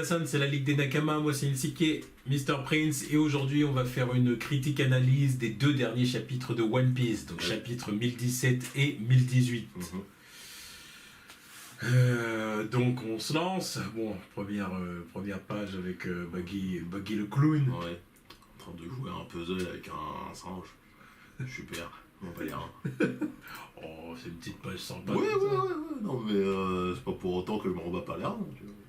Minasan, c'est la Ligue des Nakama, moi c'est Ilsike, Mr. Prince, et aujourd'hui on va faire une critique analyse des 2 derniers chapitres de One Piece, donc chapitres 1017 et 1018. Donc on se lance, bon, première page avec Buggy le clown. Ouais, en train de jouer à un puzzle avec un singe. Super, on va lire. Oh, c'est une petite page sans Ouais, non mais c'est pas pour autant que je m'en bats pas l'air.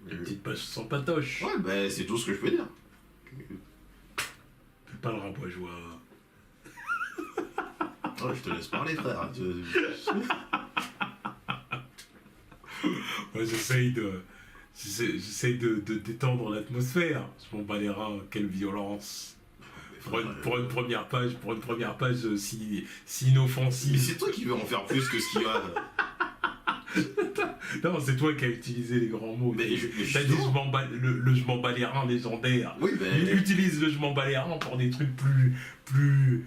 Une petite page sans patoche. Ouais, bah c'est tout ce que je peux dire. Fais pas le rabois-joie. Ouais, je te laisse parler, frère. Moi j'essaye de détendre l'atmosphère. Je m'en bats les reins, quelle violence. Pour une première page si inoffensive. Mais c'est toi qui veux en faire plus que ce qu'il y a. Non, c'est toi qui as utilisé les grands mots. Mais t'as dit je m'en bats, le je m'en bats les reins légendaire. Oui, mais... Utilise le je m'en bats les reins pour des trucs plus...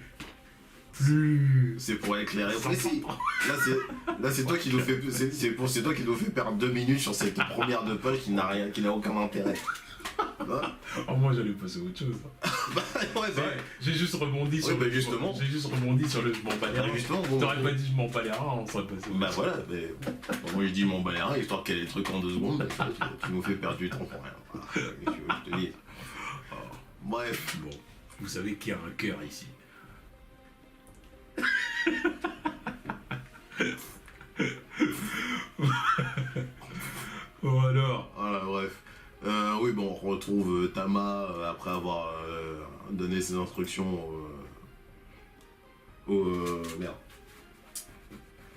C'est pour être clair et précis. Là c'est toi qui nous fait c'est toi qui nous fait perdre 2 minutes sur cette première de page qui n'a aucun intérêt. Oh, moi j'allais passer à autre chose. J'ai juste rebondi sur J'ai juste rebondi sur le je m'en bats les reins. T'aurais pas dit je m'en bats les reins, on serait passé au Bah voilà, mais moi je dis m'en bats les reins, histoire qu'elle ait le truc en 2 secondes, tu nous fais perdre du temps pour rien. Voilà, tu veux que je te dise. Bref. Bon, vous savez qu'il y a un cœur ici. Bon alors. Voilà, bref. Oui, bon, on retrouve Tama après avoir donné ses instructions merde.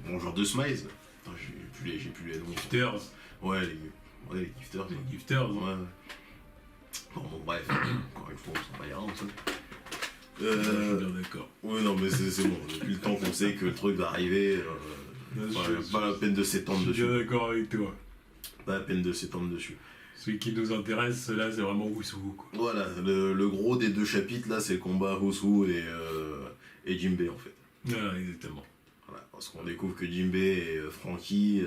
Bon, genre de Smiles. Attends, j'ai plus les noms. Gifters. Ouais, les gifters. Les gifters. Ouais. Bon, bref. Encore une fois, on s'en va y rendre, ça. Je suis bien d'accord. Oui, non, mais c'est bon. Depuis le temps qu'on sait que le truc va arriver, pas la peine de s'étendre dessus. Je suis bien d'accord avec toi. Pas la peine de s'étendre dessus. Celui qui nous intéresse, là, c'est vraiment Wusu, quoi. Voilà, le gros des 2 chapitres, là, c'est le combat Wusu et Jinbei, en fait. Voilà, exactement. Voilà, parce qu'on découvre que Jinbei et Franky,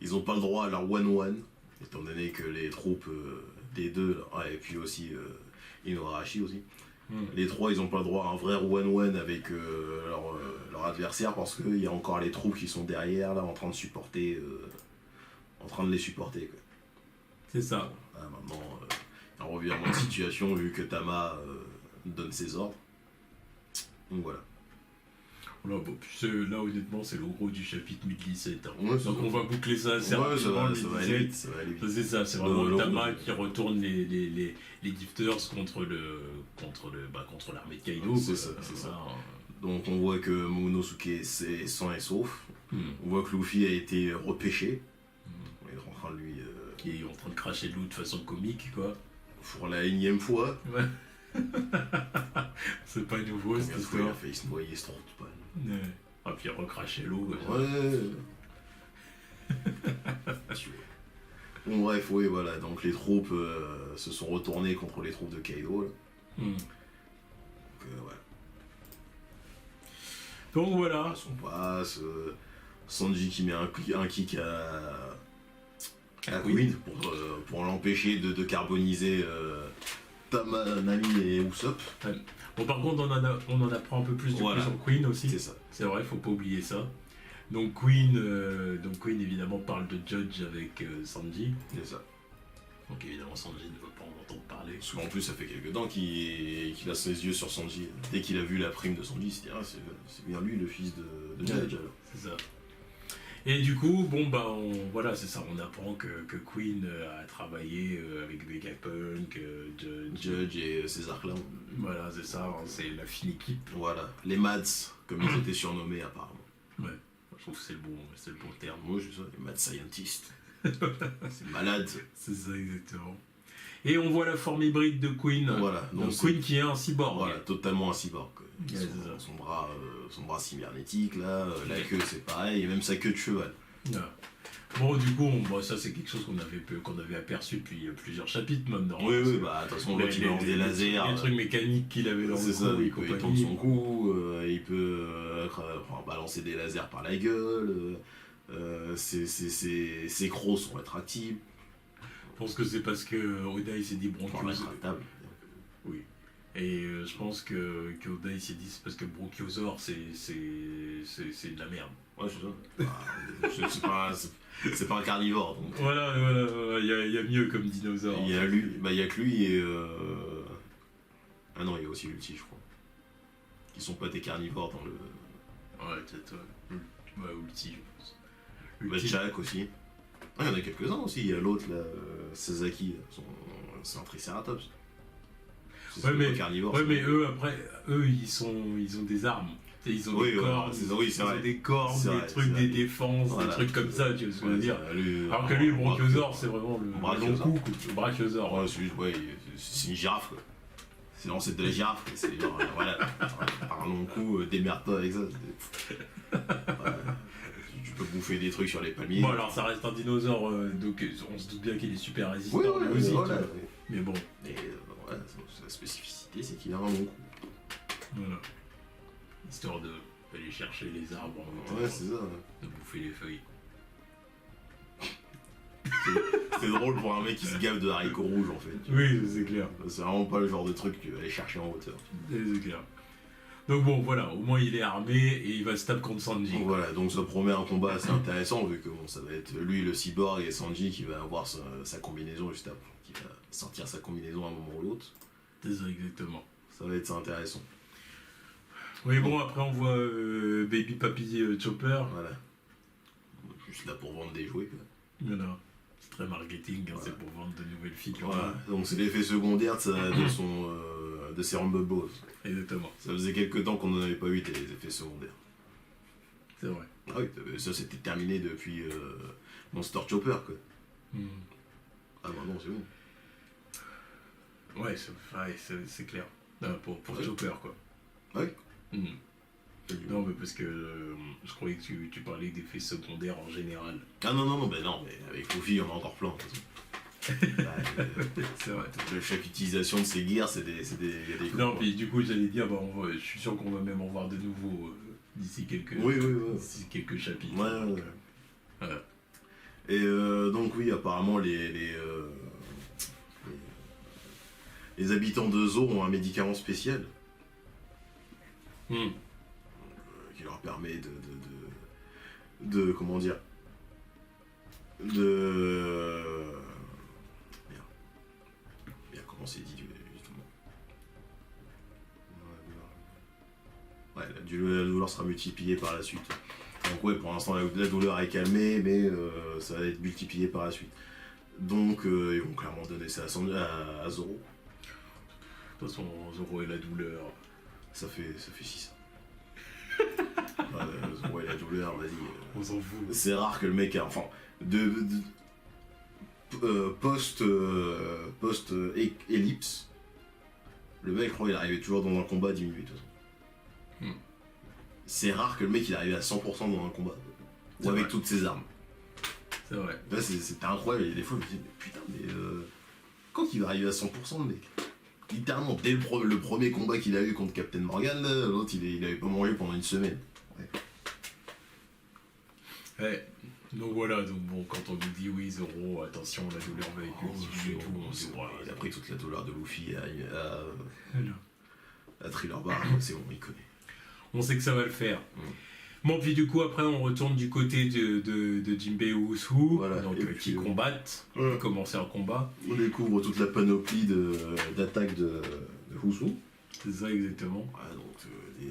ils ont pas le droit à leur one-one, étant donné que les troupes des 2, et puis aussi Inuarashi aussi, les 3, ils ont pas le droit à un vrai one-one avec leur adversaire, parce qu'il y a encore les troupes qui sont derrière, là, en train de supporter, quoi. C'est ça. Maintenant, un revirement de situation vu que Tama donne ses ordres. Donc voilà. Là, bon, là honnêtement, c'est le gros du chapitre 1017. Hein. Ouais, donc on va boucler ça assez rapidement. Ça va aller vite. C'est ça, c'est vraiment Tama qui retourne les gifters contre l'armée de Kaido. C'est ça. Donc on voit que Momonosuke est sain et sauf. On voit que Luffy a été repêché. On est en train de lui... Qui est en train de cracher de l'eau de façon comique, quoi. Pour la 1e fois. Ouais. C'est pas nouveau, cette histoire. Il a failli se noyer, ce trou de ouais. Ah, puis recracher l'eau. Ouais. Bon, bref, oui, voilà. Donc les troupes se sont retournées contre les troupes de Kaido, là. Donc voilà. Donc voilà. On passe. Sanji qui met un kick à Queen pour l'empêcher de carboniser Tama, Nami et Usopp. Bon, par contre, on en apprend un peu plus sur Queen aussi. C'est ça. C'est vrai, faut pas oublier ça. Donc Queen évidemment parle de Judge avec Sanji. C'est ça. Donc évidemment Sanji ne veut pas en entendre parler. Souvent en plus ça fait quelques temps qu'il a ses yeux sur Sanji. Dès qu'il a vu la prime de Sanji, il s'est dit c'est bien lui le fils de Judge alors. C'est ça. Et du coup, voilà, c'est ça, on apprend que Queen a travaillé avec Vegapunk, Judge et César Clown. Voilà, c'est ça, c'est la fine équipe. Voilà, les Mads, comme ils étaient surnommés apparemment. Ouais, je trouve que c'est le bon terme. Moi, c'est ça, les Mad Scientists. C'est malade. C'est ça, exactement. Et on voit la forme hybride de Queen. Voilà, donc Queen qui est un cyborg. Voilà, totalement un cyborg. Ouais, son bras cybernétique, là, la queue c'est pareil, et même sa queue de cheval. Ouais. Bon, du coup, ça c'est quelque chose qu'on avait aperçu depuis plusieurs chapitres maintenant. Oui, de toute façon, quand il lance des lasers. Les trucs mécaniques qu'il avait dans le cou. C'est ça, il tourne son cou, il peut balancer des lasers par la gueule, ses crocs sont rétractibles. Je pense que c'est parce que Oda il s'est dit Pour Bronchios. mettre à table. Oui. Et je pense que Oda il s'est dit c'est parce que Bronchiosaur c'est de la merde. Ouais, c'est ça. C'est pas un carnivore, donc. Voilà, il y a mieux comme dinosaure. Il y a lui, il y a que lui et. Ah non, il y a aussi Ulti, je crois. Qui sont pas des carnivores dans le. Ouais, peut-être. Ouais, Ulti, je pense. Bah, Ulti. Jack aussi. Ah, il y en a quelques-uns aussi. Il y a l'autre, là, Sasaki, c'est un Triceratops. Ouais, mais, pas carnivore. ouais, mais eux, après, ils ont des armes. Ils ont Oui, des voilà, cornes, c'est vrai. ils ont des cornes, C'est des vrai, trucs, c'est des vrai. défenses, Voilà. des trucs comme ça, tu vois ce que je veux dire. Lui, Alors que lui, le Bronchiosaure, c'est vraiment le long Brachiosaure. cou, le Brachiosaure. Ouais, c'est une girafe, quoi. C'est l'ancêtre de la girafe, quoi. C'est genre, voilà, par un long coup, démerde-toi avec ça. Ouais. Tu peux bouffer des trucs sur les palmiers. Bon, alors ça reste un dinosaure, donc on se doute bien qu'il est super résistant Oui, lui aussi, voilà. tu vois. Mais bon, Et voilà, sa spécificité, c'est qu'il a un long coup. voilà. Histoire d'aller chercher les arbres en même Ouais, temps, c'est ça. de bouffer les feuilles. C'est drôle pour un mec qui se gave de haricots rouges, en fait. Oui, c'est clair. C'est vraiment pas le genre de truc que aller chercher en hauteur. C'est clair. Donc bon, voilà, au moins il est armé et il va se taper contre Sanji. Donc voilà, donc ça promet un combat assez intéressant vu que bon, ça va être lui le cyborg et Sanji qui va avoir sa combinaison juste après, qui va sortir sa combinaison à un moment ou l'autre. C'est ça, exactement. Ça va être intéressant. Oui, bon, après on voit Baby Papi Chopper. Voilà. Juste là pour vendre des jouets. Quoi. Voilà. C'est très marketing, hein, Voilà. c'est pour vendre de nouvelles figures. Voilà. Donc c'est l'effet secondaire de ses Rumble Bros. Exactement, Ça faisait quelques temps qu'on n'en avait pas eu des effets secondaires. c'est vrai. Ah oui, ça c'était terminé depuis Monster Chopper quoi. Hmm. Ah bah non, c'est bon. Ouais, c'est clair. Pour Ouais. Chopper, quoi. Ouais. Hmm. Non, mais parce que je croyais que tu parlais d'effets secondaires en général. Ah non, mais avec Luffy, il y en a encore plein. De toute façon. C'est vrai. Chaque utilisation de ces gears, il y a des Non, puis du coup, j'allais dire, je suis sûr qu'on va même en voir de nouveau d'ici quelques, Oui. d'ici quelques chapitres. Ouais. Voilà. Et donc oui, apparemment les habitants de Zo ont un médicament spécial Hmm. qui leur permet de comment dire de Merde, comment c'est dit justement. Ouais, la douleur sera multipliée par la suite. Donc ouais, pour l'instant la douleur est calmée, mais ça va être multiplié par la suite. Donc ils vont clairement donner ça à Zoro. De toute façon, Zoro et la douleur. Ça fait 6. Zoro et la douleur, vas-y. On s'en fout. C'est rare que le mec a. Enfin, post-ellipse, le mec, je crois, il arrivait toujours dans un combat diminué. De toute façon. C'est rare que le mec il arrive à 100% dans un combat. Ou C'est avec vrai. toutes ses armes. C'est vrai. Là, c'était incroyable. Et des fois, je me disais, mais putain, quand il va arriver à 100%, le mec littéralement, dès le premier combat qu'il a eu contre Captain Morgan, là, l'autre il avait pas mangé pendant une semaine. Ouais. Donc voilà, donc bon, quand on nous dit oui, Zoro, attention, la douleur va être multipliée et tout, on se dit, voilà, Il a pris toute la douleur de Luffy Voilà. à Thriller Bar, c'est bon, il connaît. On sait que ça va le faire. Bon, puis du coup, après, on retourne du côté de Jinbei et Usu, Voilà, donc, et puis, qui combattent, ouais. qui commencent un combat. On découvre toute la panoplie d'attaques de Husu. C'est ça, exactement. Voilà, donc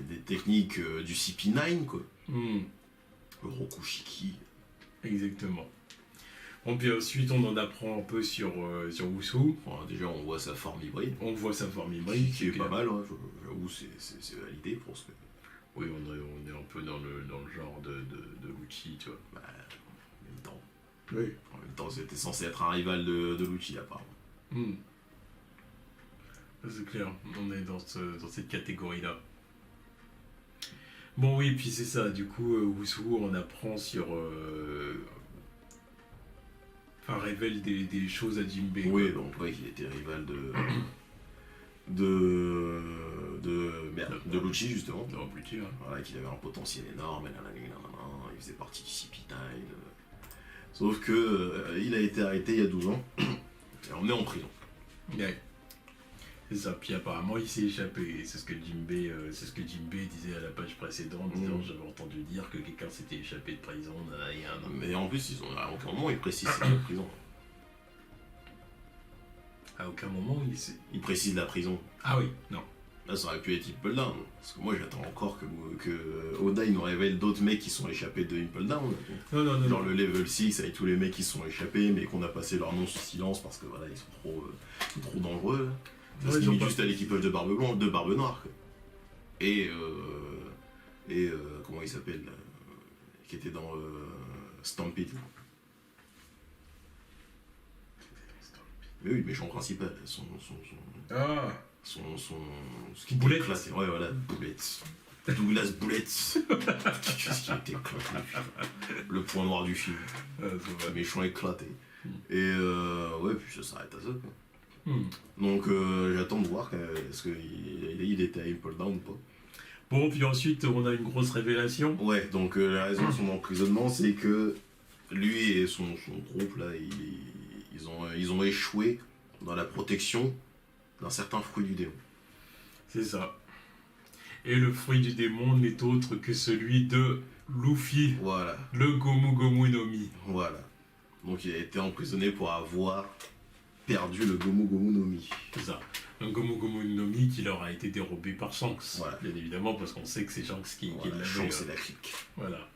des techniques du CP9, quoi. Hmm, Le Rokushiki. exactement. Bon, puis ensuite, on en apprend un peu sur Usu. Bon, déjà, on voit sa forme hybride. On voit sa forme hybride. Qui est pas mal, hein. J'avoue, c'est validé pour ce que. Oui, on est un peu dans le genre de Uchi, tu vois. Bah, en même temps. Oui. En même temps, c'était censé être un rival de Lucci, apparemment. Hmm. C'est clair, on est dans cette catégorie-là. Bon oui, puis c'est ça, du coup, Usu, on apprend sur... Enfin, révèle des choses à Jinbei. Oui, donc ouais, il était rival de Lucci, justement. Non, plus tard. Voilà, qu'il avait un potentiel énorme, il faisait partie du CP9. Sauf que il a été arrêté il y a 12 ans. et emmené en prison. Ouais. C'est ça, puis apparemment il s'est échappé, c'est ce que Jinbei disait à la page précédente, disant j'avais entendu dire que quelqu'un s'était échappé de prison il y a un an. Mais en plus, à aucun moment ils précisent c'est la prison. À aucun moment il s'est... Ils précisent la prison. Ah oui, non. Là, ça aurait pu être Impel Down. Parce que moi, j'attends encore que Oda il nous révèle d'autres mecs qui sont échappés de Impel Down. Non. Genre le level 6 avec tous les mecs qui sont échappés, mais qu'on a passé leur nom sous silence parce que voilà, ils sont trop dangereux. Ça se limite juste à l'équipage de Barbe Blanche, de Barbe Noire. Quoi. Et comment il s'appelle qui était dans Stampede. Mais oui, le méchant principal, ce qui était Boulette. classé. Ouais, voilà, Boulette. Douglas Boulette. Qu'est-ce qui était éclaté. Le point noir du film. Le méchant éclaté. Et ouais, puis ça s'arrête à ça. Quoi. Donc j'attends de voir est-ce qu'il était à Impel Down ou pas. Bon, puis ensuite on a une grosse révélation. Ouais, donc la raison de son emprisonnement, c'est que lui et son groupe là, ils ont échoué dans la protection d'un certain fruit du démon. C'est ça. Et le fruit du démon n'est autre que celui de Luffy, Voilà. le Gomu Gomu no Mi. Voilà. Donc il a été emprisonné pour avoir perdu le Gomu Gomu no Mi. C'est ça. Un Gomu Gomu no Mi qui leur a été dérobé par Shanks. Voilà. Bien évidemment, parce qu'on sait que c'est Shanks qui Voilà, l'avait. Shanks et la clique. Voilà.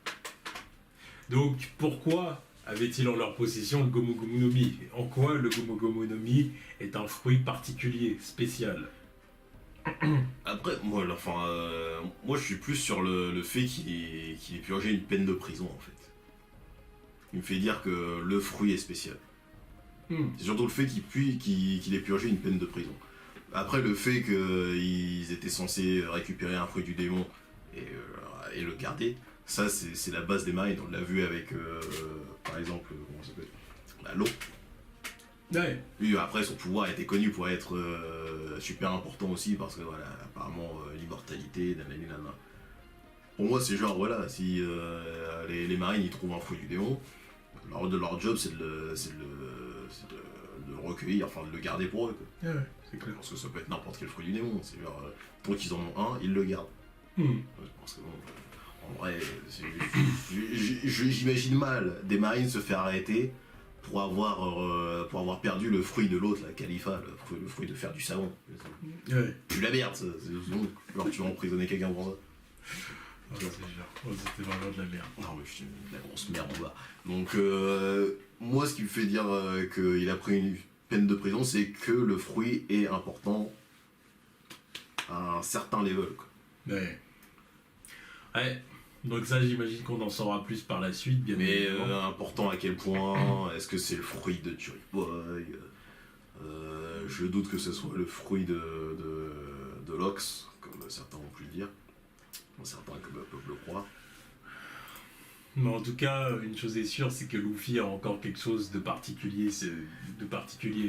Donc pourquoi avait-il en leur possession le Gomu Gomu no Mi? En quoi le Gomu Gomu no Mi est un fruit particulier, spécial? Après, moi je suis plus sur le fait qu'il ait purgé une peine de prison en fait. Il me fait dire que le fruit est spécial. C'est surtout le fait qu'il ait purgé une peine de prison. Après, le fait qu'ils étaient censés récupérer un fruit du démon et le garder, ça c'est la base des marines. On l'a vu avec, par exemple, comment ça s'appelle, l'eau. Ouais. Lui, après, son pouvoir était connu pour être super important aussi, parce que voilà, apparemment, l'immortalité, nanana. Pour moi, c'est genre, voilà, si les marines ils trouvent un fruit du démon, leur job c'est de le recueillir, enfin de le garder pour eux. Quoi. Ouais, c'est clair. Parce que ça peut être n'importe quel fruit du démon, c'est genre, tant qu'ils en ont un, ils le gardent. Parce que bon, en vrai, j'imagine mal des marines se faire arrêter pour avoir perdu le fruit de l'autre, la Khalifa, le fruit de faire du savon. Ouais. Tu la merde, ça. Genre tu vas emprisonner quelqu'un pour ça. Oh, c'est genre, c'était vraiment de la merde. Non mais je suis de la grosse merde en bas. Donc moi ce qui me fait dire qu'il a pris une peine de prison, c'est que le fruit est important à un certain level. Quoi. Ouais. Ouais. Donc ça, j'imagine qu'on en saura plus par la suite, bien Mais évidemment. important à quel point? Est-ce que c'est le fruit de Turiboy? Je doute que ce soit le fruit de Lox, comme certains ont pu le dire. Certains peuvent le croire. Mais en tout cas, une chose est sûre, c'est que Luffy a encore quelque chose de particulier,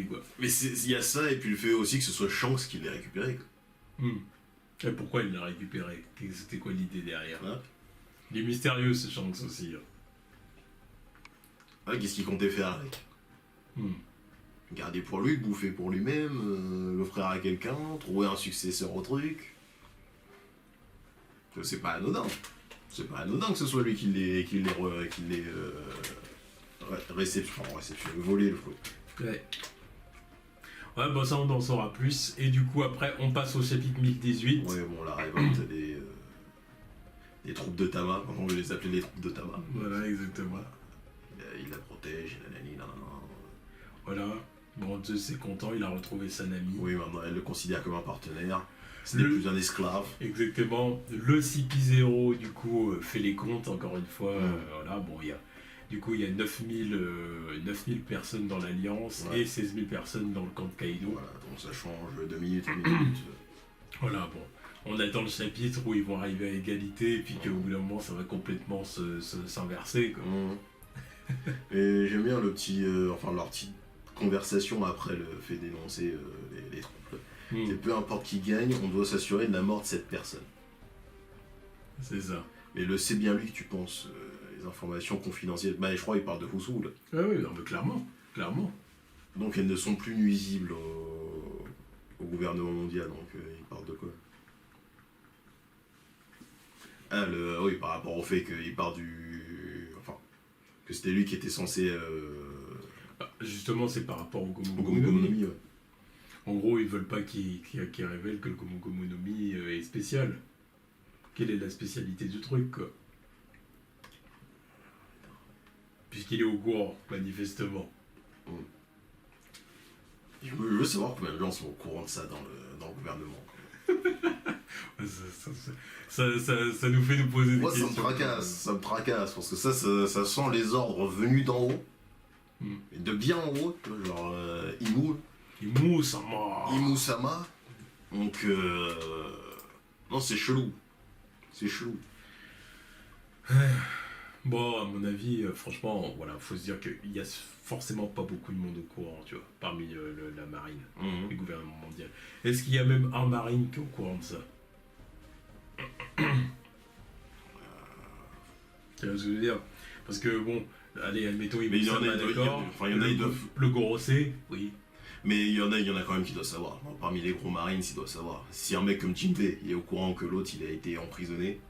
quoi. Mais il y a ça, et puis le fait aussi que ce soit Shanks qui l'ait récupéré. Quoi. Et pourquoi il l'a récupéré? C'était quoi l'idée derrière? Hein? Il est mystérieux, ce Shanks aussi. Ah, qu'est-ce qu'il comptait faire avec? Garder pour lui, bouffer pour lui-même, l'offrir à quelqu'un, trouver un successeur au truc. C'est pas anodin. C'est pas anodin que ce soit lui qui l'ait volé le fruit. Ouais. Ouais, bah ça on en saura plus. Et du coup, après, on passe au chapitre 1018. Ouais, bon, la révolte des troupes de Tama, on veut les appeler les troupes de Tama. Voilà, exactement. Il la protège, nanani, nanana. Voilà. Bon, Zeus est content, il a retrouvé sa Nami. Oui, maintenant elle le considère comme un partenaire. Ce n'est plus un esclave. Exactement. Le CP0, du coup, fait les comptes, encore une fois. Voilà, bon, du coup, il y a 9000 personnes dans l'Alliance et 16 000 personnes dans le camp de Kaido. Voilà, donc ça change de minute en minute. Voilà, bon. On attend le chapitre où ils vont arriver à égalité et puis qu'au bout d'un moment, ça va complètement s'inverser, quoi. Et j'aime bien leur petite conversation après le fait d'énoncer les troupes. Et peu importe qui gagne, on doit s'assurer de la mort de cette personne. C'est ça. Mais c'est bien lui que tu penses, les informations confidentielles. Bah, je crois qu'il parle de Fusu, là. Ah oui, non, mais clairement. Donc elles ne sont plus nuisibles au gouvernement mondial, donc ils parlent de quoi? Ah, oui, par rapport au fait qu'il part du... Enfin, que c'était lui qui était censé... Justement, c'est par rapport au au Gomu Gomu Gomu no Gomu Mi. no Mi, ouais. En gros, ils veulent pas qu'il révèle que le Gomu Gomu no Mi est spécial. Quelle est la spécialité du truc, quoi? Puisqu'il est au courant, manifestement. Je veux savoir combien de gens sont au courant de ça dans le gouvernement. Ça nous fait nous poser des Moi, questions. ça me tracasse, parce que ça sent les ordres venus d'en haut. Et de bien en haut, tu vois, genre Imu-sama. Donc, non, c'est chelou. C'est chelou. Bon, à mon avis, franchement, voilà, faut se dire qu'il y a forcément pas beaucoup de monde au courant, tu vois, parmi la marine, le gouvernement mondial. Est-ce qu'il y a même un marine qui est au courant de ça? Tu vois ce que je veux dire? Parce que bon, allez, admettons, Mais il y en a, d'accord. il y en a, ils doivent... Le Gorosei, oui. Mais il y en a quand même qui doivent savoir. Parmi les gros marines, ils doivent savoir. Si un mec comme Jinbei, il est au courant que l'autre, il a été emprisonné.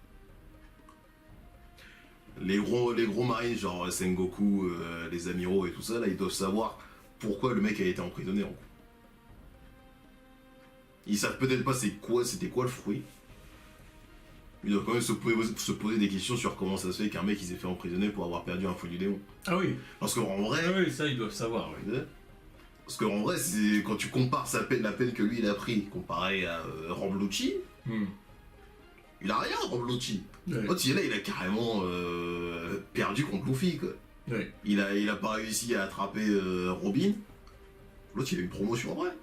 Les gros marines, genre Sengoku, les amiraux et tout ça, là, ils doivent savoir pourquoi le mec a été emprisonné en gros. Ils savent peut-être pas c'était quoi le fruit. Ils doivent quand même se poser des questions sur comment ça se fait qu'un mec il s'est fait emprisonner pour avoir perdu un fruit du démon. Ah oui. Parce qu'en vrai... Ah oui, ça ils doivent savoir, oui. Parce qu'en vrai, c'est quand tu compares la peine que lui il a pris comparé à Ramblucci, il a rien Ramblucci. Ouais. L'autre il a carrément perdu contre Luffy quoi. Ouais. Il a pas réussi à attraper Robin. L'autre il a une promotion en vrai.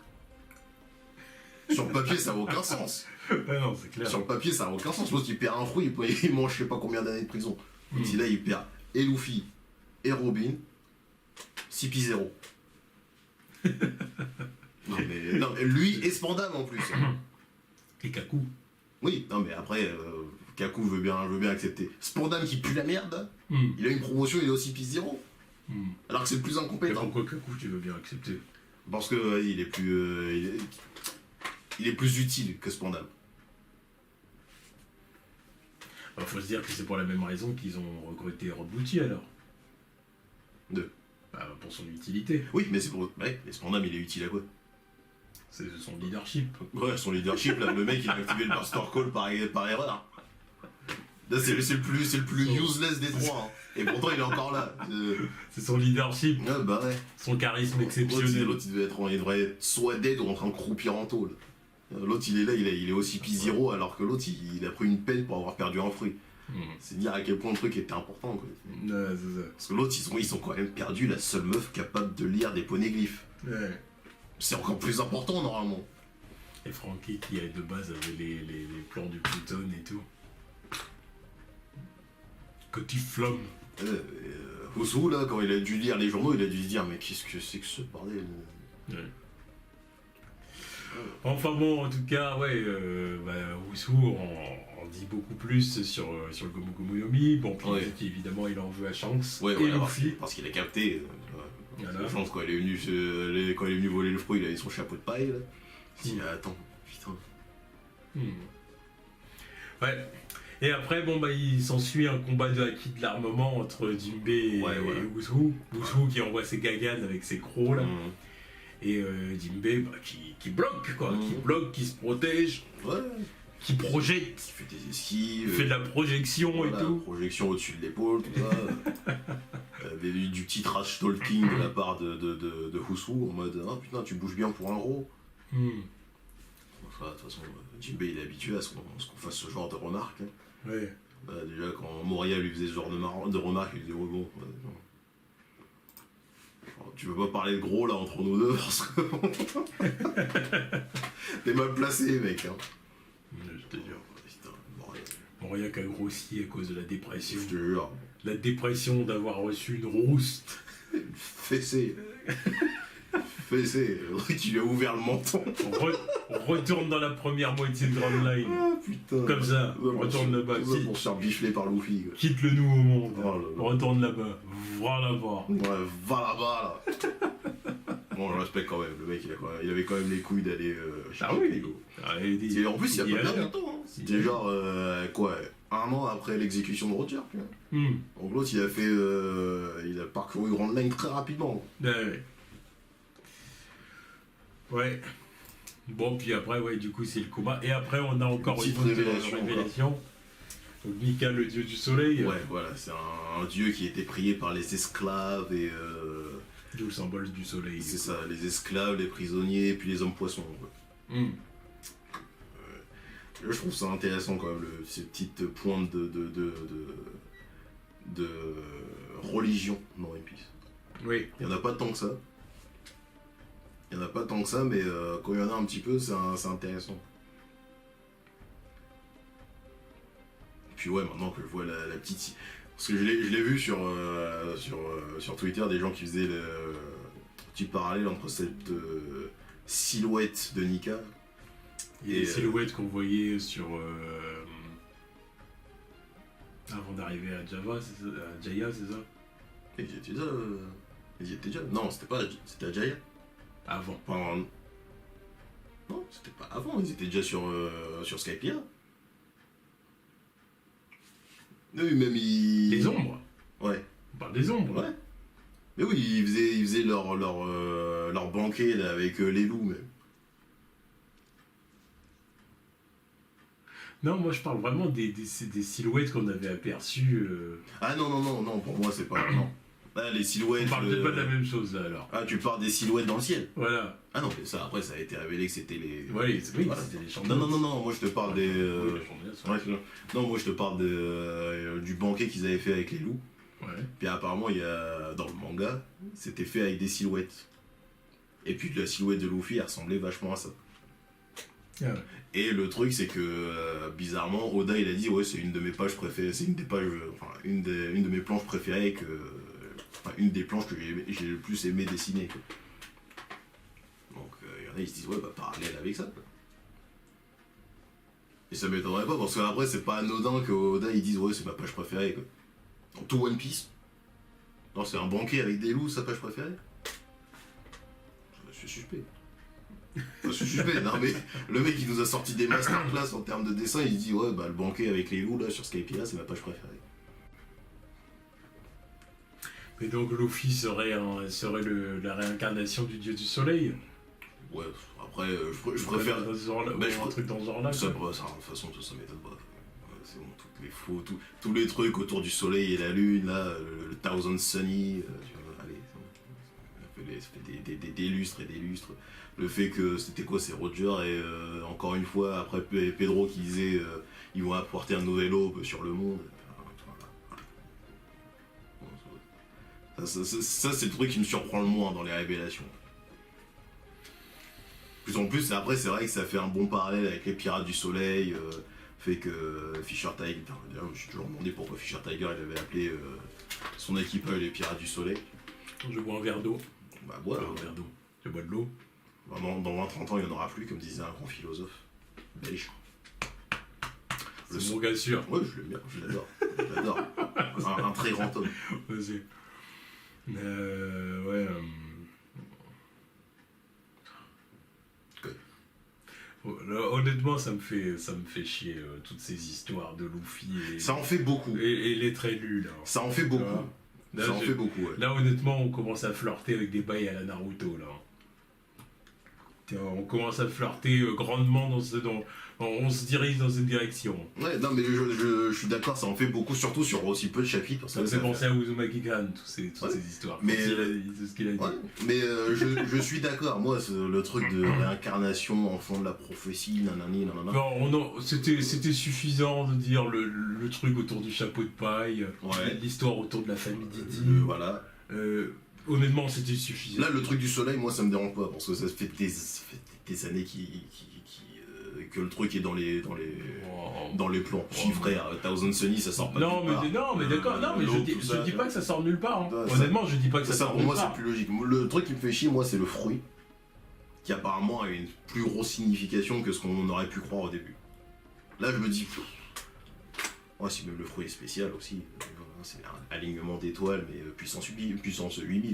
Sur le papier ça n'a aucun sens. Ah non, c'est clair. Sur le papier ça n'a aucun sens. L'autre il perd un fruit, il mange je sais pas combien d'années de prison. Si là il perd et Luffy et Robin, 6-0. non, mais lui et Spandam en plus. Et Kaku. Oui, non mais après, Kaku veut bien accepter. Spandam qui pue la merde, il a une promotion, il est aussi P0. Alors que c'est le plus Mais incompétent. pourquoi Kaku tu veux bien accepter? Parce que il est plus. Il est plus utile que Spandam. Bah, faut se dire que c'est pour la même raison qu'ils ont recruté Robuti alors. Bah, pour son utilité. Oui, mais c'est pour. Ouais, mais Spandam il est utile à quoi? C'est son leadership. Ouais, son leadership, là, le mec il a activé le Master Call par erreur. Là, c'est le plus useless des trois. Hein. Et pourtant il est encore là. C'est son leadership. Ouais, bah ouais. Son charisme exceptionnel. L'autre il devrait être soit dead ou en train de croupir en tôle. L'autre il est là, il est aussi P0 alors que l'autre il a pris une peine pour avoir perdu un fruit. C'est dire à quel point le truc était important quoi. Ouais, c'est ça. Parce que l'autre ils sont quand même perdus la seule meuf capable de lire des poneglyphes. Ouais. C'est encore plus important normalement. Et Frankie qui de base avait les plans du Pluton et tout. Petit flamme. Housou là quand il a dû lire les journaux il a dû se dire mais qu'est-ce que c'est que ce bordel. Ouais. Enfin bon, en tout cas, ouais, Wusu en dit beaucoup plus sur le Gomu Gomu no Mi. Bon, puis ouais. Évidemment, il en veut à Shanks ouais, et voilà, Luffy. parce qu'il a capté. Voilà. Chance quand il est venu voler le fruit, il avait son chapeau de paille là. Il dit attends, putain. Ouais. Et après, bon, il s'ensuit un combat de acquis de l'armement entre Jinbei et Wusu. Wusu qui envoie ses gagan avec ses crocs là. Et Jinbei qui bloque quoi, qui bloque, qui se protège, qui projette, qui fait des esquives, fait de la projection voilà, et tout. Projection au-dessus de l'épaule, tout ça. Du petit trash talking de la part de Husu en mode ah putain tu bouges bien pour un gros. De toute façon, Jinbei il est habitué à ce qu'on fasse ce genre de remarques. Hein. Ouais. Déjà quand Moria lui faisait ce genre de remarques, il disait oh bon. Tu veux pas parler de gros là entre nous deux parce que t'es mal placé mec hein. Je te jure. Putain, Moria qui a grossi à cause de la dépression. Je te jure. La dépression d'avoir reçu une rouste. Fessé. Fessé. Tu lui as ouvert le menton. Retourne dans la première moitié de Grand Line. Ah putain. Comme ça. Retourne là-bas. Pour se faire bifler par Luffy. Quitte le nouveau monde. Oh là là. Retourne là-bas. Va là-bas. Ouais, va là-bas là. Bon, je respecte quand même. Le mec, il avait quand même les couilles d'aller chez Ah oui. Lego. Et En plus, il a pas perdu allait. de temps. Hein. C'était genre, quoi, un an après l'exécution de Roger. Tu vois. Donc l'autre, il a fait. Il a parcouru Grand Line très rapidement. Ouais. Bon, puis après, ouais, du coup, c'est le combat. Et après, on a encore Une une petite autre révélation. Donc, Mika, le dieu du soleil. Ouais, voilà, c'est un dieu qui était prié par les esclaves et. D'où le symbole du soleil. C'est ça, les esclaves, les prisonniers, puis les hommes poissons. Je trouve ça intéressant quand même, ces petites pointes de religion dans One Piece. Oui. Il n'y en a pas tant que ça. Mais quand il y en a un petit peu, c'est intéressant. Puis ouais, maintenant que je vois la petite... Parce que je l'ai vu sur Twitter, des gens qui faisaient le petit parallèle entre cette silhouette de Nika. Et les silhouettes qu'on voyait sur... avant d'arriver à Jaya, c'est ça? Ils y étaient déjà. Non, c'était à Jaya. Avant. Enfin, non, c'était pas avant, ils étaient déjà sur Skypiea. Oui, même ils... Les ombres. Ouais. On parle des ombres. Ouais. Mais oui, ils faisaient leur banquet là, avec les loups même. Non, moi je parle vraiment des silhouettes qu'on avait aperçues. Ah non, pour moi c'est pas... Non. Là, les silhouettes... On parle peut-être pas de la même chose là alors. Ah, tu parles des silhouettes dans le ciel. Voilà. Ah non, mais ça, après, ça a été révélé que c'était les... Oui, voilà. c'était les chambres. Non, moi je te parle des... Ouais, non, moi je te parle du banquet qu'ils avaient fait avec les loups. ouais. Puis apparemment, il y a dans le manga, c'était fait avec des silhouettes. Et puis la silhouette de Luffy, elle ressemblait vachement à ça. Ah ouais. Et le truc, c'est que bizarrement, Oda il a dit ouais, c'est une de mes pages préférées, c'est une des pages, enfin une de mes planches préférées, une des planches que j'ai le plus aimé dessiner. Quoi. Donc il y en a ils se disent ouais bah parallèle avec ça. Quoi. Et ça m'étonnerait pas parce qu'après c'est pas anodin que Oda il dise ouais c'est ma page préférée. Quoi. Dans tout One Piece, non c'est un banquet avec des loups sa page préférée. Je suis suspect. Je suis suspect, non mais le mec il nous a sorti des masterclass en termes de dessin, il dit ouais bah le banquet avec les loups là sur Skypiea c'est ma page préférée. Mais donc Luffy serait la réincarnation du dieu du soleil. Ouais, après je préfère... Dans ce genre-là, bah, un truc dans ce genre-là. Ça, bah, ça, de toute façon ça m'étonne pas. Ouais, c'est bon, toutes les faux, tous les trucs autour du soleil et la lune, là, le Thousand Sunny, tu vois, allez, ça fait des lustres et des lustres. Le fait que c'était quoi, c'est Roger et encore une fois après Pedro qui disait ils vont apporter un nouvel aube sur le monde. Ça c'est le truc qui me surprend le moins dans les révélations. Plus en plus après c'est vrai que ça fait un bon parallèle avec les Pirates du Soleil, fait que Fisher Tiger, d'ailleurs je me suis toujours demandé pourquoi Fisher Tiger il avait appelé son équipage les Pirates du Soleil. Je bois un verre d'eau. Bah bois un verre d'eau. Je bois de l'eau. Dans 20-30 ans, il n'y en aura plus, comme disait un grand philosophe belge. C'est mon gars sûr. Ouais, je l'aime bien, je l'adore. Un très grand homme. Vas-y. Ouais. Là, honnêtement, ça me fait chier toutes ces histoires de Luffy et, ça en fait beaucoup. Et les traits lus là. Ça en fait beaucoup. Là, ça en fait beaucoup, ouais. Là, honnêtement, on commence à flirter avec des bails à la Naruto là. On commence à flirter grandement on se dirige dans une direction. Ouais, non mais je suis d'accord, ça en fait beaucoup, surtout sur aussi peu de chapitres. Ça me fait penser à Uzumaki Kan, toutes ces histoires. Mais c'est ce qu'il a dit. Ouais, mais je suis d'accord, moi le truc de réincarnation, enfant de la prophétie, nanani. Non, c'était suffisant de dire le truc autour du chapeau de paille, ouais. L'histoire autour de la famille Didi. Voilà. Honnêtement, c'était suffisant. Là, le truc du soleil, moi, ça me dérange pas, parce que ça fait des années que le truc est dans les plans chiffrés. Thousand Sunny, ça sort pas non, mais d'accord, non, mais je dis pas que ça sort nulle part. Hein. Honnêtement, je dis pas que ça sort nulle part. Pour moi, c'est plus logique. Le truc qui me fait chier, moi, c'est le fruit, qui apparemment a une plus grosse signification que ce qu'on aurait pu croire au début. Là, je me dis, ouais, si même le fruit est spécial aussi. C'est un alignement d'étoiles, mais puissance 8000,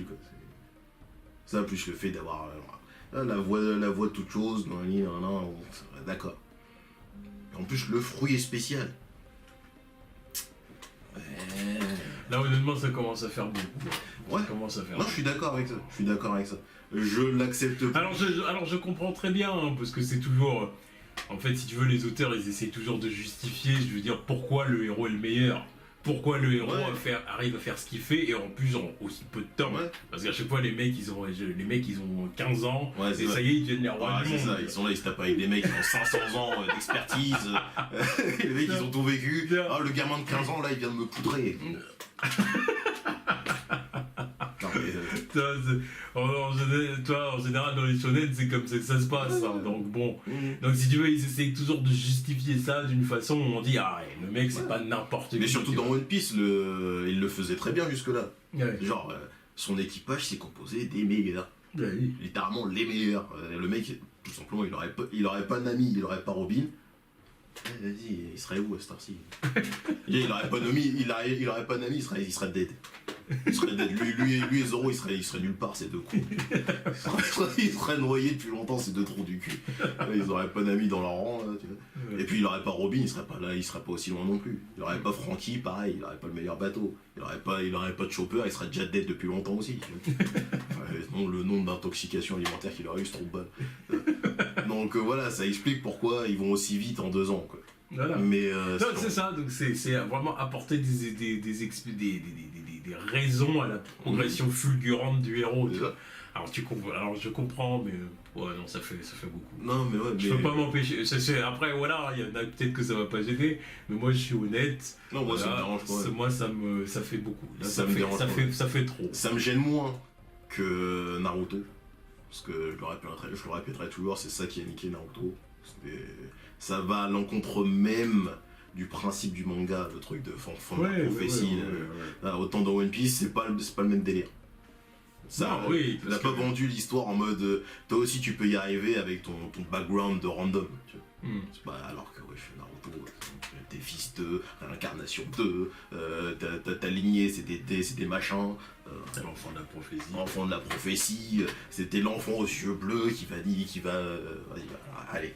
quoi. Ça, plus le fait d'avoir la voix de toute chose, d'accord. En plus, le fruit est spécial. Ouais. Là, honnêtement, ça commence à faire beaucoup. Ouais. Ça commence à faire Non, je suis d'accord avec ça. Je l'accepte pas. Alors, je comprends très bien, hein, parce que c'est toujours... En fait, si tu veux, les auteurs, ils essaient toujours de justifier, je veux dire, pourquoi le héros est le meilleur. Pourquoi le héros arrive à faire ce qu'il fait, et en plus en aussi peu de temps. Ouais. Parce qu'à chaque fois, les mecs, ils ont 15 ans, et ça y est, ils deviennent les rois du monde. Ça. Ils sont là, ils se tapent avec des mecs qui ont 500 ans d'expertise. Et les mecs, ils ont tout vécu. Ah, le gamin de 15 ans, là, il vient de me poudrer. Toi, en général, dans les shonen, c'est comme ça que ça se passe. Hein. Donc bon, donc si tu veux, ils essayent toujours de justifier ça d'une façon où on dit ah le mec c'est pas n'importe qui. Mais surtout dans One Piece, il le faisait très bien jusque-là. Ouais. Genre, son équipage s'est composé des meilleurs. Ouais. Littéralement les meilleurs. Le mec, tout simplement, il aurait pas Nami, il aurait pas Robin. Vas-y, il serait où à cette heure-ci? Il aurait pas Nami, il serait dead. Il serait dead. Lui et Zoro, il serait nulle part, ces deux cons. Il serait noyé depuis longtemps, ces deux trous du cul. Ils auraient pas Nami dans leur rang. Là, tu vois. Et puis il aurait pas Robin, il serait pas là, il serait pas aussi loin non plus. Il aurait pas Franky, pareil, il aurait pas le meilleur bateau. Il aurait pas de Chopper, il serait déjà dead depuis longtemps aussi. Le nombre d'intoxications alimentaires qu'il aurait eu, c'est trop bas. Donc voilà, ça explique pourquoi ils vont aussi vite en 2 ans. Quoi. Voilà. Mais c'est ça, donc c'est vraiment apporter des raisons à la progression fulgurante du héros. Tu vois. Alors je comprends, mais ouais non ça fait beaucoup. Non mais ouais. Je peux pas m'empêcher. Après voilà, il y en a peut-être que ça va pas gêner, mais moi je suis honnête. Non moi ça me dérange pas. Moi ça fait beaucoup. Là, ça fait trop. Ça me gêne moins que Naruto. Parce que je le répéterai toujours, c'est ça qui a niqué Naruto. Ça va à l'encontre même du principe du manga, le truc de fond de la prophétie. Autant dans One Piece, c'est pas le même délire. Ça, il n'a pas vendu l'histoire en mode toi aussi tu peux y arriver avec ton background de random. Tu vois. Alors que Naruto, t'es fils de, réincarnation de, ta lignée c'est des machins. L'enfant de la prophétie. L'enfant de la prophétie, c'était l'enfant aux yeux bleus qui va allez.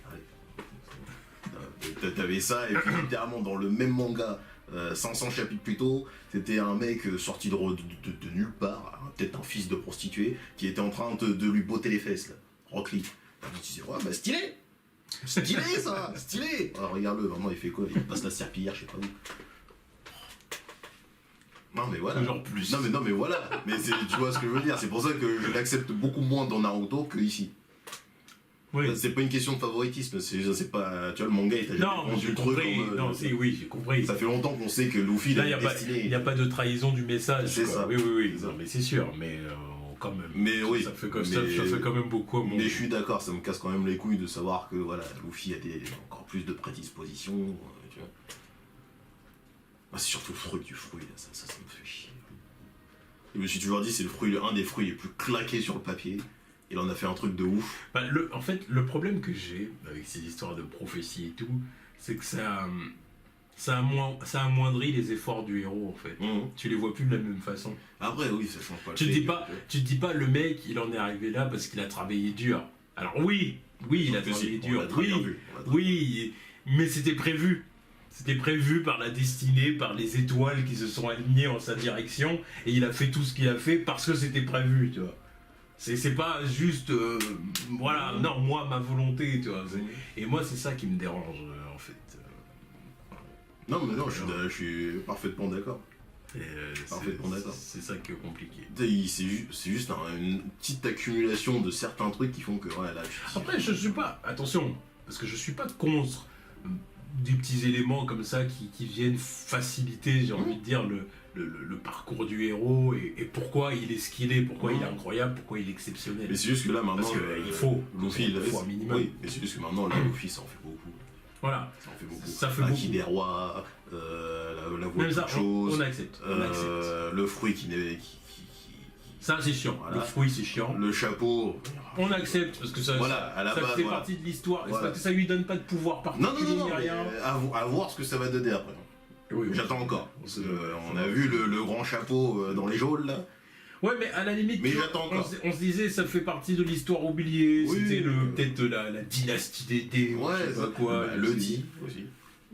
T'avais ça, et puis littéralement dans le même manga, 500 chapitres plus tôt, c'était un mec sorti de nulle part, peut-être un fils de prostituée, qui était en train de lui botter les fesses, là. Rock Lee. Tu disais, ouais, bah stylé! Stylé ça! Stylé! Alors regarde-le, vraiment, il fait quoi? Il passe la serpillière, je sais pas où. Non mais voilà. Toujours plus. Non mais voilà. Mais tu vois ce que je veux dire. C'est pour ça que je l'accepte beaucoup moins dans Naruto que ici. Oui. C'est pas une question de favoritisme. C'est pas. Tu vois, le manga il t'a jamais vendu le truc. Non, oui, j'ai compris. Ça fait longtemps qu'on sait que Luffy là, il n'y a pas de trahison du message. C'est ça. Oui. Non, mais c'est sûr. Mais quand même. Mais oui. Ça fait quand même beaucoup. Mais je suis d'accord. Ça me casse quand même les couilles de savoir que voilà, Luffy a encore plus de prédispositions. Tu vois. Ah, c'est surtout le fruit du fruit, là. Ça me fait chier. Je me suis toujours dit, c'est un des fruits les plus claqués sur le papier. Il en a fait un truc de ouf. En fait, le problème que j'ai avec ces histoires de prophétie et tout, c'est que ça amoindrit les efforts du héros, en fait. Tu les vois plus de la même façon. Après, oui, ça change pas. Tu te dis pas, le mec, il en est arrivé là parce qu'il a travaillé dur. Alors oui, il a travaillé dur. Oui, mais c'était prévu. C'était prévu par la destinée, par les étoiles qui se sont alignées en sa direction, et il a fait tout ce qu'il a fait parce que c'était prévu, tu vois. C'est pas juste, non, moi, ma volonté, tu vois. Et moi, c'est ça qui me dérange, en fait. Non, mais non, je suis parfaitement d'accord. C'est ça qui est compliqué. C'est juste une petite accumulation de certains trucs qui font que, là... Après, je suis pas... Attention, parce que je suis pas contre des petits éléments comme ça qui viennent faciliter, j'ai envie de dire, le parcours du héros et pourquoi il est ce qu'il est, pourquoi il est incroyable, pourquoi il est exceptionnel. Mais c'est juste que là maintenant, il faut Luffy, un minimum. Oui, mais c'est juste que maintenant, là, Luffy, ça en fait beaucoup. Voilà. Ça en fait beaucoup. Ça fait beaucoup. Des rois, la voix de toute chose. On accepte. Le fruit qui ça c'est chiant, voilà. Le fruit c'est chiant. Le chapeau. On accepte parce que ça fait partie de l'histoire. C'est parce que ça lui donne pas de pouvoir particulier. Non, rien. À voir ce que ça va donner après. Oui. J'attends encore. On a vu le grand chapeau dans les geôles là. Ouais, mais à la limite, Mais tu vois, j'attends encore. on se disait ça fait partie de l'histoire oubliée, Oui, c'était oui, oui. peut-être la dynastie d'été, ou je sais pas quoi. le dit aussi.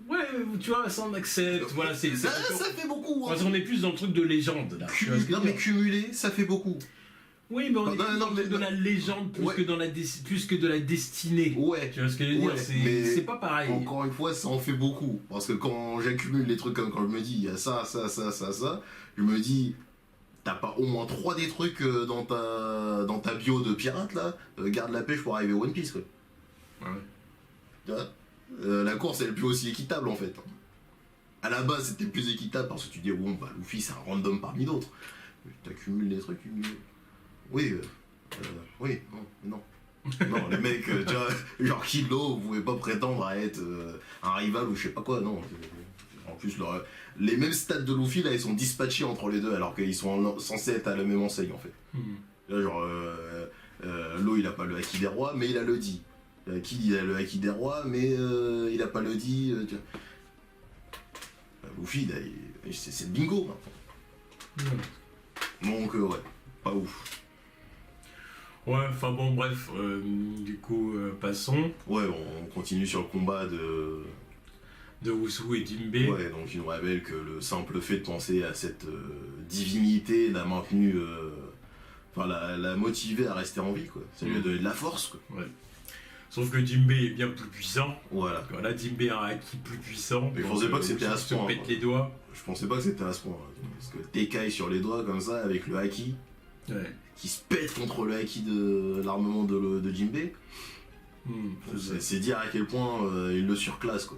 Ouais, tu vois, ça on accepte, voilà, c'est... Ça fait beaucoup. Parce qu'on est plus dans le truc de légende, là. Tu vois ce que je Non, veux mais dire. cumuler, ça fait beaucoup. Oui, mais on est Non, plus non, dans le truc mais- de la légende plus, Ouais. que plus que de la destinée. Ouais. Tu vois ce que je veux Ouais, dire, mais c'est pas pareil. Encore une fois, ça en fait beaucoup. Parce que quand j'accumule les trucs, comme quand je me dis, il y a ça, je me dis, t'as pas au moins 3 des trucs dans ta bio de pirate là, garde la pêche pour arriver au One Piece quoi. Ouais. Tu vois la course elle est plus aussi équitable en fait. À la base c'était plus équitable parce que tu dis, bon bah Luffy c'est un random parmi d'autres. T'accumules les trucs, tu me dis, oui, oui, non. Non, les mecs, tu vois, genre Kilo, vous pouvez pas prétendre à être un rival ou je sais pas quoi, non. En plus, les mêmes stats de Luffy, là, ils sont dispatchés entre les deux, alors qu'ils sont censés être à la même enseigne, en fait. Là, genre, Lo, il a pas le Haki des rois, mais il a le Di. Kid, il a le Haki des rois, mais il a pas le Di. Tu vois. Luffy, là, c'est le bingo, maintenant. Donc, ouais, pas ouf. Ouais, enfin bon, bref, du coup, passons. Ouais, on continue sur le combat De Wusu et Jimbe. Ouais, donc il nous révèle que le simple fait de penser à cette divinité l'a maintenu, enfin l'a motivé à rester en vie, quoi. Ça lui a donné de la force, quoi. Ouais. Sauf que Jimbe est bien plus puissant. Voilà. Voilà, Jimbe a un acquis plus puissant. Mais je pensais pas que c'était à ce se point, pète quoi. les doigts. Je pensais pas que c'était à ce point, hein, parce que t'écailles sur les doigts comme ça avec le haki Ouais. qui se pète contre le haki de l'armement de Jinbe. C'est dire à quel point il le surclasse, quoi.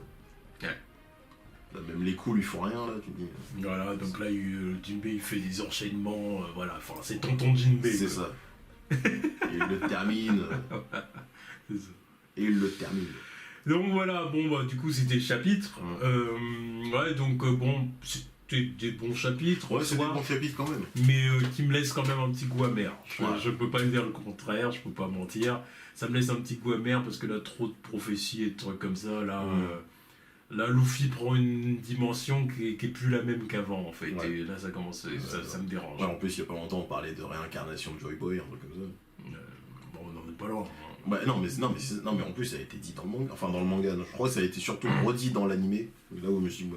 Ouais. Là, même les coups lui font rien, là, tu te dis. Voilà, donc là, Jimbe il fait des enchaînements, voilà, enfin, c'est tonton Jimbe. C'est quoi. ça. Et il le termine. C'est ça. Et il le termine. Donc voilà, bon, bah, du coup, c'était le chapitre. Ouais, donc, bon, c'était des bons chapitres. Ouais, c'est des soit, bons chapitres quand même. mais qui me laissent quand même un petit goût amer. Ouais. Je peux pas dire le contraire, je peux pas mentir. Ça me laisse un petit goût amer parce que là, trop de prophéties et de trucs comme ça, là... Là, Luffy prend une dimension qui est plus la même qu'avant, en fait. Ouais. Et là, ça commence, ça me dérange. Ouais, en plus, il y a pas longtemps, on parlait de réincarnation de Joy Boy, un truc comme ça. Bon, on n'en est pas loin. Hein. Bah, non, mais en plus, ça a été dit dans le manga. Enfin, dans le manga, je crois que ça a été surtout redit dans l'animé. Là où je me suis dit,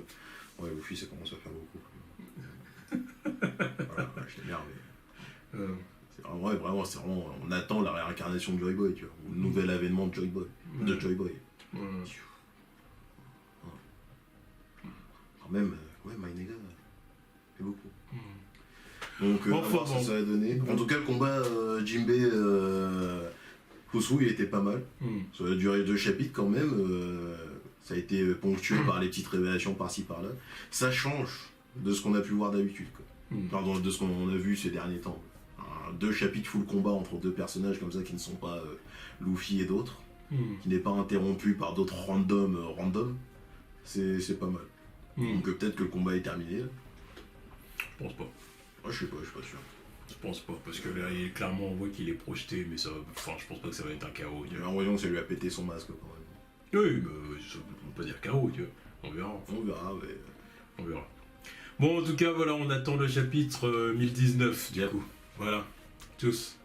ouais, Luffy, ça commence à faire beaucoup. Voilà, ouais, je t'énerve, mais. C'est vraiment, on attend la réincarnation de Joy Boy, tu vois. Ou le nouvel avènement de Joy Boy. De Joy Boy. Quand même, ouais, My Nigga, c'est beaucoup. Donc, à voir ce que ça va donner. En tout cas, le combat Jinbe Kusu, il était pas mal. Ça a duré 2 chapitres quand même. Ça a été ponctué par les petites révélations par-ci par-là. Ça change de ce qu'on a pu voir d'habitude, quoi. Pardon, de ce qu'on a vu ces derniers temps. 2 chapitres full combat entre 2 personnages comme ça qui ne sont pas Luffy et d'autres, qui n'est pas interrompu par d'autres random. C'est pas mal. Donc peut-être que le combat est terminé. Je pense pas. Moi, je sais pas, je suis pas sûr. Je pense pas, parce que là, clairement, on voit qu'il est projeté, mais ça, enfin, je pense pas que ça va être un chaos. J'ai l'impression que ça lui a pété son masque quand même. Oui, mais ça ne veut pas dire chaos, tu vois. On verra. On verra, mais. On verra. Bon, en tout cas, voilà, on attend le chapitre 1019, du coup. Voilà. Tous.